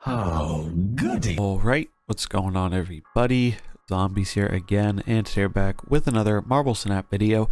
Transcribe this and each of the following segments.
Oh, goody. Alright, what's going on everybody? Zombies here again, and today we're back with another Marble Snap video.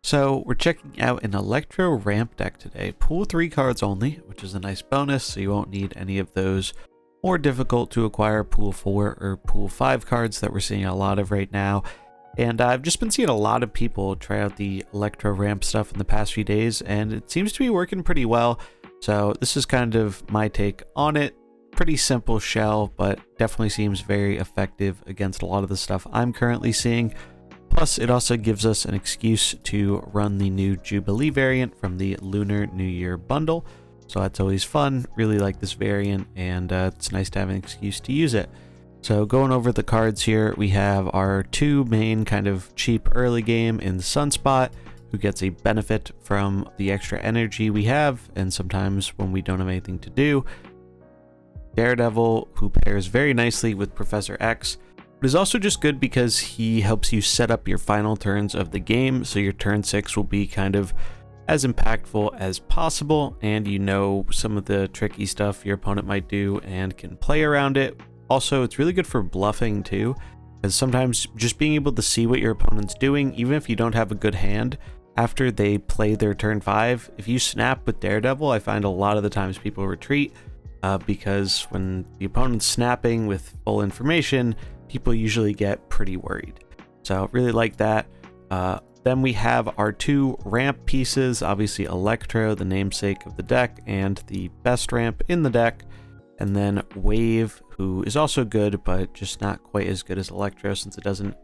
So we're checking out an Electro ramp deck today. Pool 3 cards only, which is a nice bonus, so you won't need any of those more difficult to acquire Pool 4 or Pool 5 cards that we're seeing a lot of right now. And I've just been seeing a lot of people try out the Electro ramp stuff in the past few days, and it seems to be working pretty well. So this is kind of my take on it. Pretty simple shell, but definitely seems very effective against a lot of the stuff I'm currently seeing. Plus, it also gives us an excuse to run the new Jubilee variant from the Lunar New Year bundle. So that's always fun. Really like this variant, and it's nice to have an excuse to use it. So going over the cards here, we have our two main kind of cheap early game in the Sunspot, who gets a benefit from the extra energy we have, and sometimes when we don't have anything to do. Daredevil, who pairs very nicely with Professor X, but is also just good because he helps you set up your final turns of the game, so your turn 6 will be kind of as impactful as possible, and you know some of the tricky stuff your opponent might do and can play around it. Also, it's really good for bluffing too, because sometimes just being able to see what your opponent's doing, even if you don't have a good hand, after they play their turn 5, if you snap with Daredevil, I find a lot of the times people retreat, because when the opponent's snapping with full information, people usually get pretty worried. So really like that. Then we have our two ramp pieces, obviously Electro, the namesake of the deck, and the best ramp in the deck. And then Wave, who is also good, but just not quite as good as Electro since it doesn't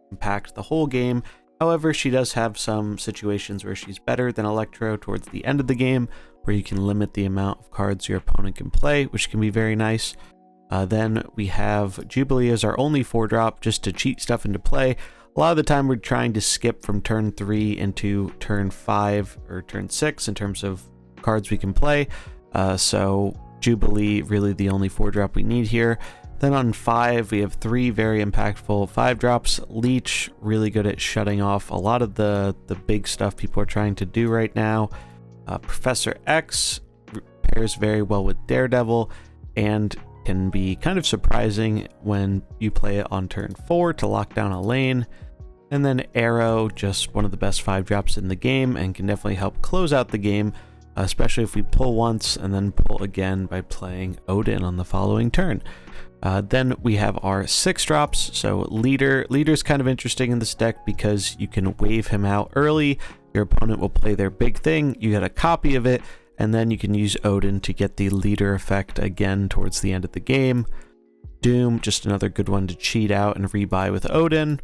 impact the whole game. However, she does have some situations where she's better than Electro towards the end of the game, where you can limit the amount of cards your opponent can play, which can be very nice. Then we have Jubilee as our only 4-drop, just to cheat stuff into play. A lot of the time we're trying to skip from turn 3 into turn 5 or turn 6 in terms of cards we can play. So Jubilee, really the only 4-drop we need here. Then on 5, we have 3 very impactful 5-drops. Leech, really good at shutting off a lot of the big stuff people are trying to do right now. Professor X pairs very well with Daredevil and can be kind of surprising when you play it on turn 4 to lock down a lane. And then Arrow, just one of the best 5-drops in the game and can definitely help close out the game, especially if we pull once and then pull again by playing Odin on the following turn. Then we have our 6-drops. So Leader's kind of interesting in this deck because you can wave him out early. Your opponent will play their big thing, you get a copy of it, and then you can use Odin to get the leader effect again towards the end of the game. Doom, just another good one to cheat out and rebuy with Odin.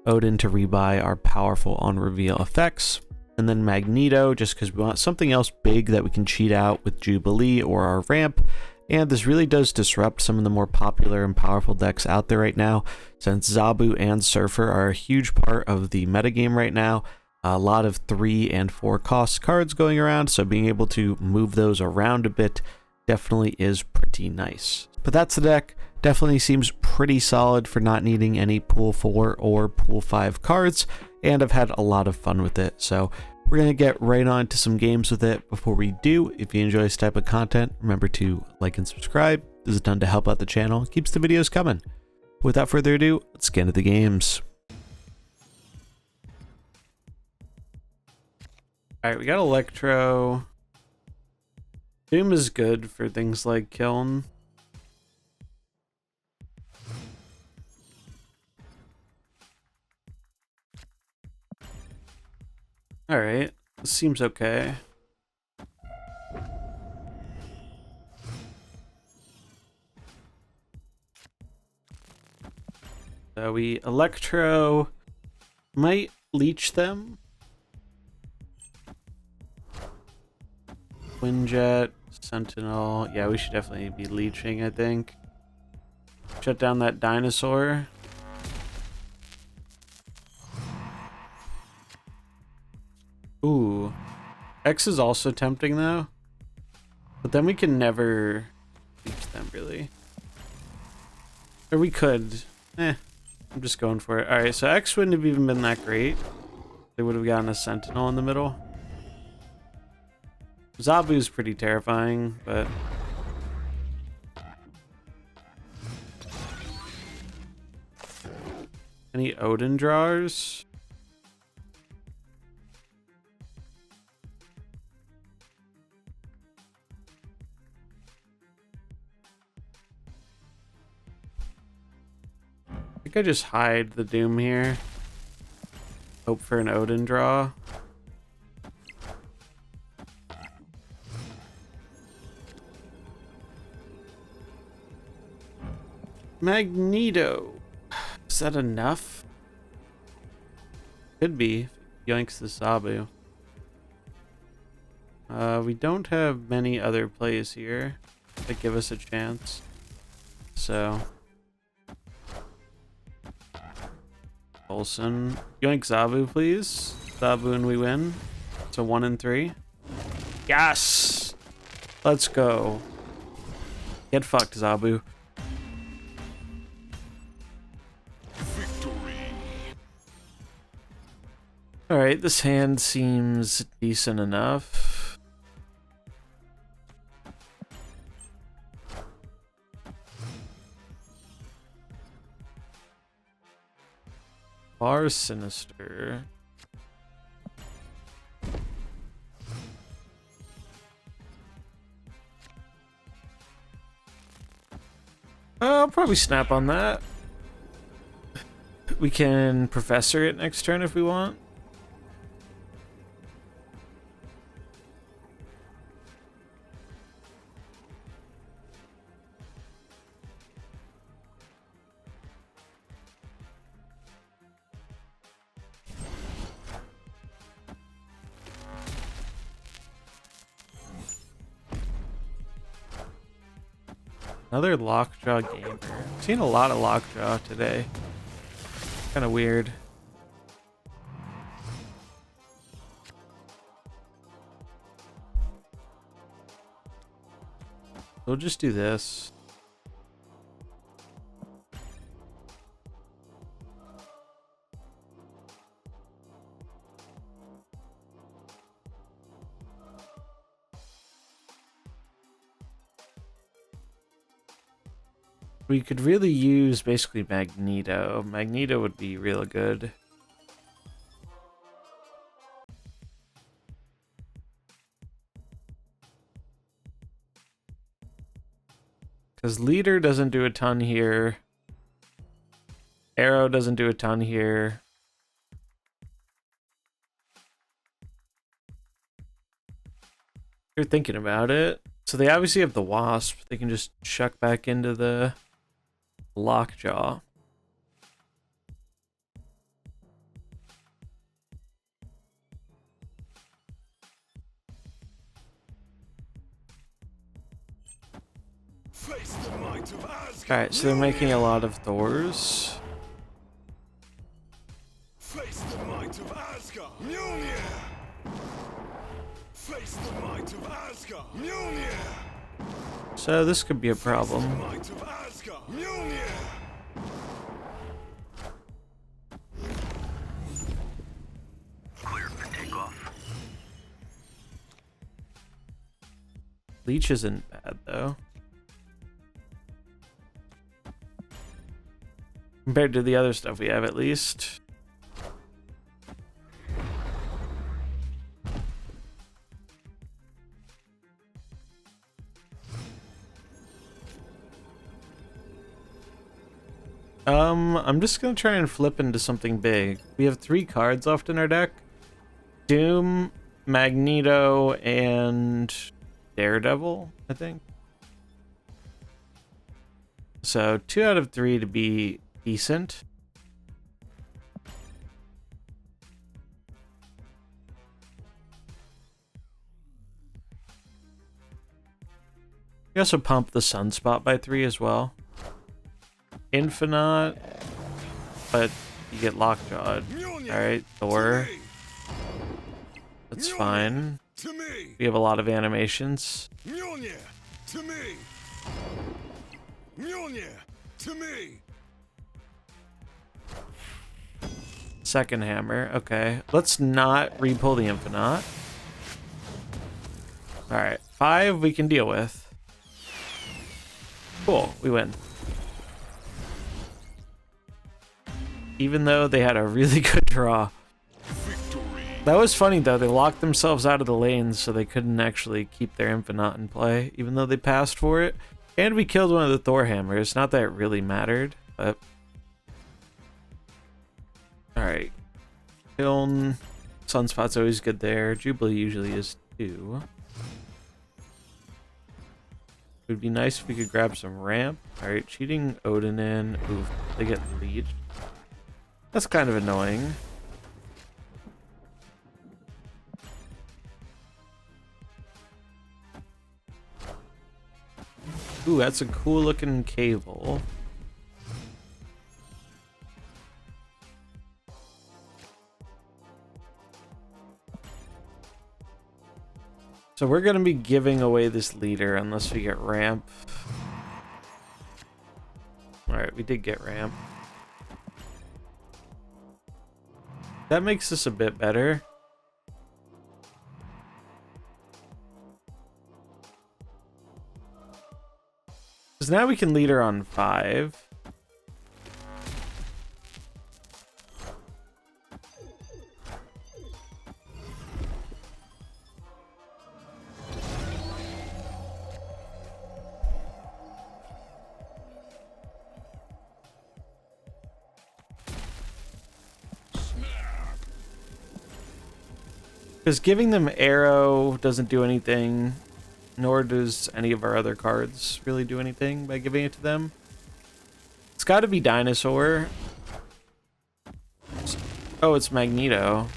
Odin to rebuy our powerful on reveal effects. And then Magneto, just because we want something else big that we can cheat out with Jubilee or our ramp. And this really does disrupt some of the more popular and powerful decks out there right now, since Zabu and Surfer are a huge part of the metagame right now. A lot of 3 and 4 cost cards going around, so being able to move those around a bit definitely is pretty nice. But that's the deck. Definitely seems pretty solid for not needing any Pool 4 or Pool 5 cards, and I've had a lot of fun with it. So we're going to get right on to some games with it. Before we do, if you enjoy this type of content, remember to like and subscribe. This is done to help out the channel, keeps the videos coming. Without further ado, let's get into the games. Alright, we got Electro. Doom is good for things like Kiln. Alright, this seems okay. So we Electro might leech them. Quinjet, Sentinel. Yeah, we should definitely be leeching, I think. Shut down that dinosaur. Ooh. X is also tempting, though. But then we can never leech them, really. Or we could. I'm just going for it. Alright, so X wouldn't have even been that great. They would have gotten a Sentinel in the middle. Zabu's pretty terrifying, but Any Odin drawers? I think I just hide the Doom here. Hope for an Odin draw. Magneto. Is that enough? Could be. Yoinks the Sabu. We don't have many other plays here that give us a chance. So. Olsen. Yoink Zabu, please. Zabu and we win. So 1 and 3. Yes! Let's go. Get fucked, Zabu. Alright, this hand seems decent enough. Far Sinister. I'll probably snap on that. We can Professor it next turn if we want. Another Lockjaw gamer. I've seen a lot of Lockjaw today. Kind of weird. We'll just do this. We could really use basically Magneto. Magneto would be real good. Because Leader doesn't do a ton here. Arrow doesn't do a ton here. You're thinking about it. So they obviously have the Wasp. They can just chuck back into the Lockjaw. Alright, so they're making a lot of Thors. Face the might of Asgard. Mjolnir. Face the might of Asgard. Mjolnir. So this could be a problem. Face the might of Asgard. Mjolnir. Clear for takeoff. Leech isn't bad though. Compared to the other stuff we have, at least. I'm just gonna try and flip into something big. We have 3 cards left in our deck. Doom, Magneto, and Daredevil, I think. So 2 out of 3 to be decent. We also pump the Sunspot by 3 as well. Infinite, but you get Lockjawed. Alright, Thor. That's fine. We have a lot of animations. Mjolnir to me. Mjolnir to me. Second hammer. Okay. Let's not re-pull the Infinite. Alright. 5 we can deal with. Cool. We win. even though they had a really good draw. Victory. That was funny though, they locked themselves out of the lanes so they couldn't actually keep their Infinite in play, even though they passed for it. And we killed one of the Thor hammers, not that it really mattered, but... Alright. Kiln, Sunspot's always good there, Jubilee usually is too. It would be nice if we could grab some ramp. Alright, cheating Odin in. Oof, they get lead. That's kind of annoying. Ooh, that's a cool looking cable. So we're going to be giving away this leader unless we get ramp. Alright, we did get ramp. That makes this a bit better. Because now we can leader on 5. Because giving them arrow doesn't do anything, nor does any of our other cards really do anything by giving it to them. It's got to be dinosaur. Oh, it's Magneto.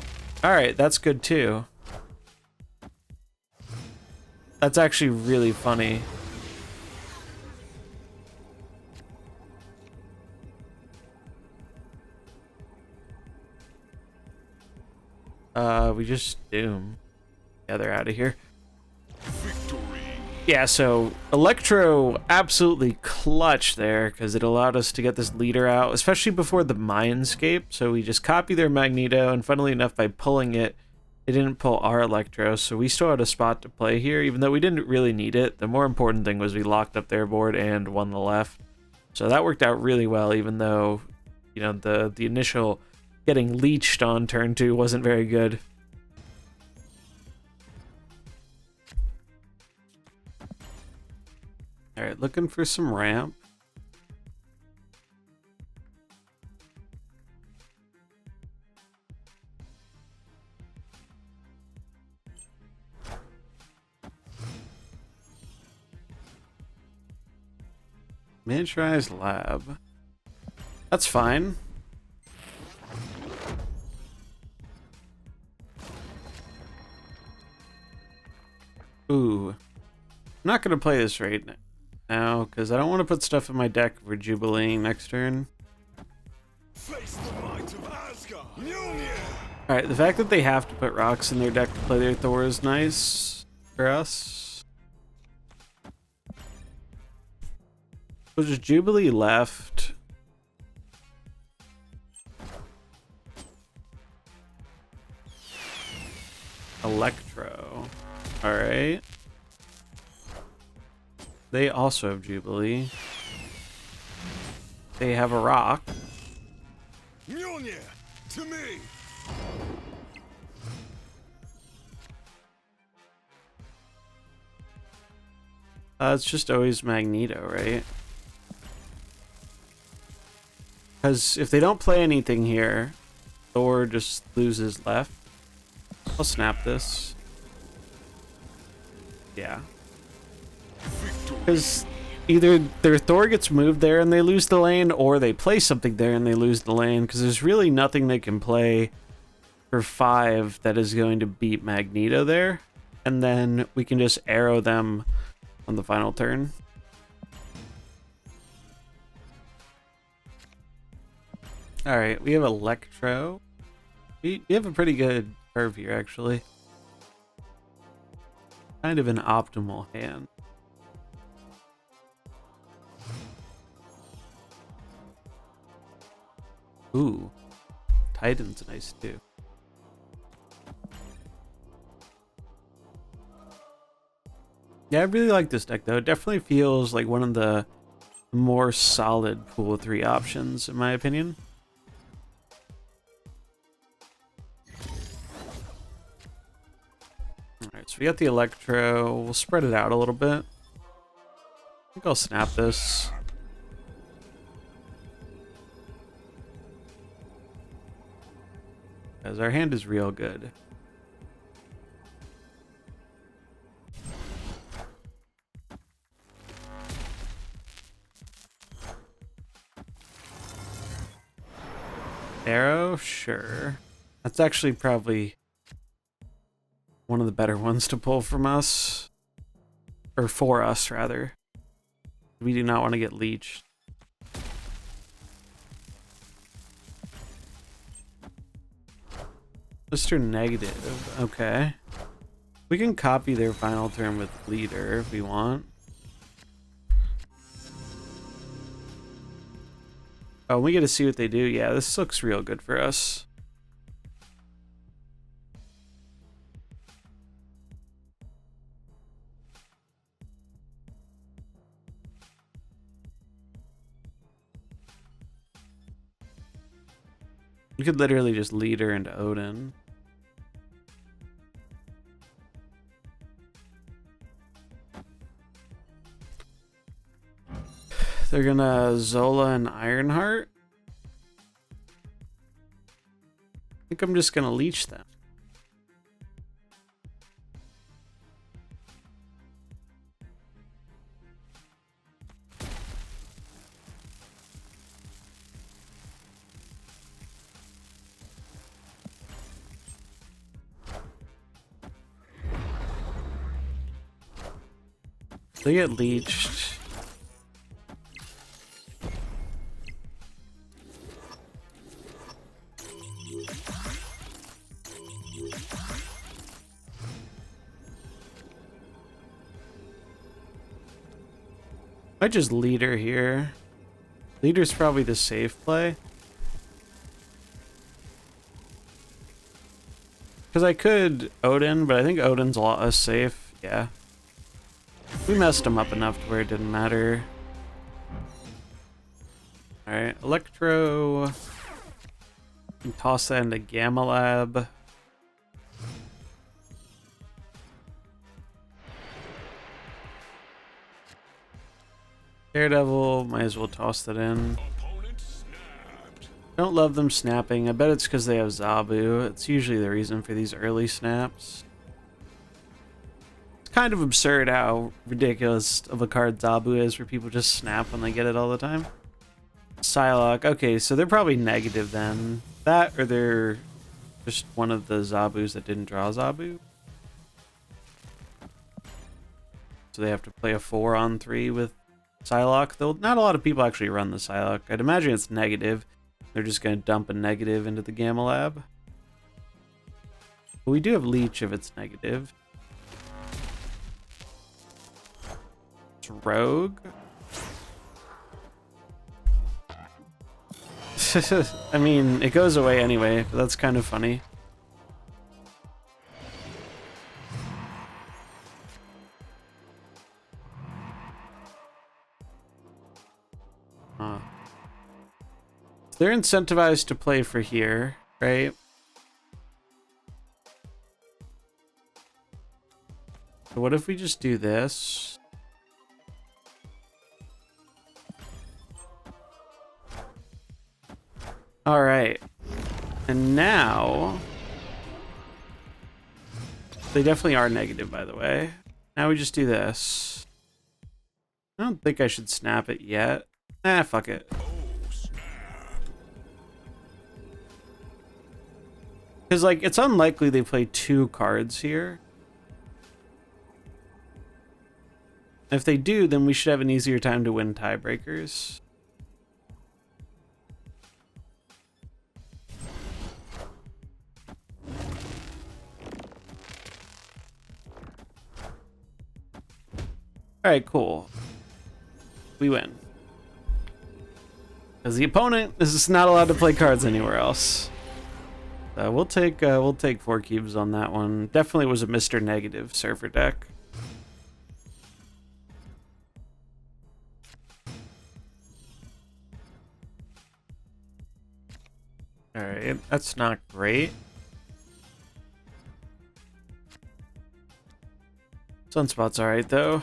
Alright, that's good too. That's actually really funny. We just doom. Yeah, they're out of here. Victory. Yeah, so Electro absolutely clutch there because it allowed us to get this leader out, especially before the Mindscape. So we just copy their Magneto, and funnily enough, by pulling it, they didn't pull our Electro, so we still had a spot to play here, even though we didn't really need it. The more important thing was we locked up their board and won the left. So that worked out really well, even though, you know, the initial getting leeched on turn 2 wasn't very good. Alright, looking for some ramp. Miniaturized lab. That's fine. Ooh. I'm not going to play this right now, because I don't want to put stuff in my deck for Jubileeing next turn. Face the might of Asgard. Mjolnir. Alright, the fact that they have to put rocks in their deck to play their Thor is nice for us. So just Jubilee left. Electro. Alright. They also have Jubilee. They have a rock. Mjolnir. To me. It's just always Magneto, right? Because if they don't play anything here, Thor just loses left. I'll snap this. Yeah. Because either their Thor gets moved there and they lose the lane, or they play something there and they lose the lane, because there's really nothing they can play for 5 that is going to beat Magneto there. And then we can just arrow them on the final turn. Alright, we have Electro. We have a pretty good curve here, actually. Kind of an optimal hand. Ooh, Titan's nice too. Yeah, I really like this deck though. It definitely feels like one of the more solid pool 3 options in my opinion. we got the Electro. We'll spread it out a little bit. I think I'll snap this. Because our hand is real good. Arrow? Sure. That's actually probably one of the better ones to pull from us. Or for us, rather. We do not want to get leeched. Mr. Negative. Okay. We can copy their final turn with leader if we want. Oh, we get to see what they do. Yeah, this looks real good for us. You could literally just lead her into Odin. They're gonna Zola and Ironheart. I think I'm just gonna leech them. They get leeched. I just leader here. Leader's probably the safe play. Because I could Odin, but I think Odin's a lot less safe. Yeah. We messed him up enough to where it didn't matter. Alright, Electro. And toss that into Gamma Lab. Daredevil, might as well toss that in. Don't love them snapping. I bet it's because they have Zabu. It's usually the reason for these early snaps. It's kind of absurd how ridiculous of a card Zabu is where people just snap when they get it all the time. Psylocke. Okay, so they're probably negative then. That or they're just one of the Zabus that didn't draw Zabu. So they have to play a 4-on-3 with Psylocke. Though not a lot of people actually run the Psylocke. I'd imagine it's negative. They're just going to dump a negative into the Gamma Lab. But we do have Leech if it's negative. It's Rogue. I mean, it goes away anyway, but that's kind of funny. They're incentivized to play for here, right? So what if we just do this? All right. And now they definitely are negative, by the way. Now we just do this. I don't think I should snap it yet. Ah, fuck it. Because, like, it's unlikely they play 2 cards here. If they do, then we should have an easier time to win tiebreakers. Alright, cool. We win. Because the opponent is just not allowed to play cards anywhere else. We'll take 4 cubes on that one. Definitely was a Mr. Negative surfer deck. Alright, that's not great. Sunspot's alright though.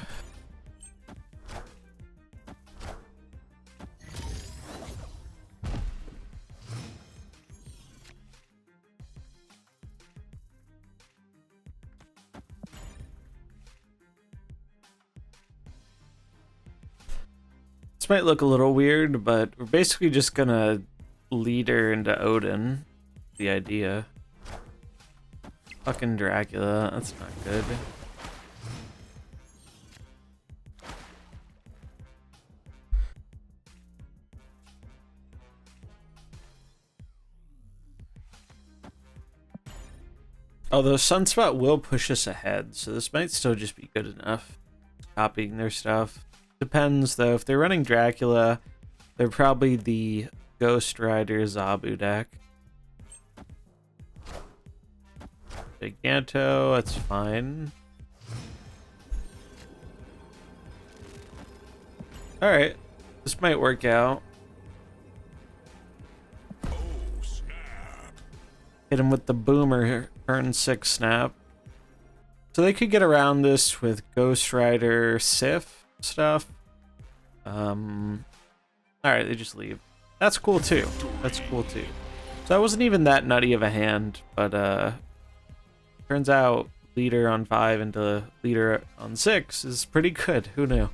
This might look a little weird, but we're basically just gonna lead her into Odin. The idea. Fucking Dracula, that's not good. Although Sunspot will push us ahead, so this might still just be good enough. Copying their stuff. Depends, though. If they're running Dracula, they're probably the Ghost Rider Zabu deck. Giganto, that's fine. Alright, this might work out. Oh, snap. Hit him with the Boomer, turn 6 snap. So they could get around this with Ghost Rider Sif stuff. Alright, they just leave. That's cool too. That's cool too. So that wasn't even that nutty of a hand, but turns out leader on 5 into leader on 6 is pretty good. Who knew?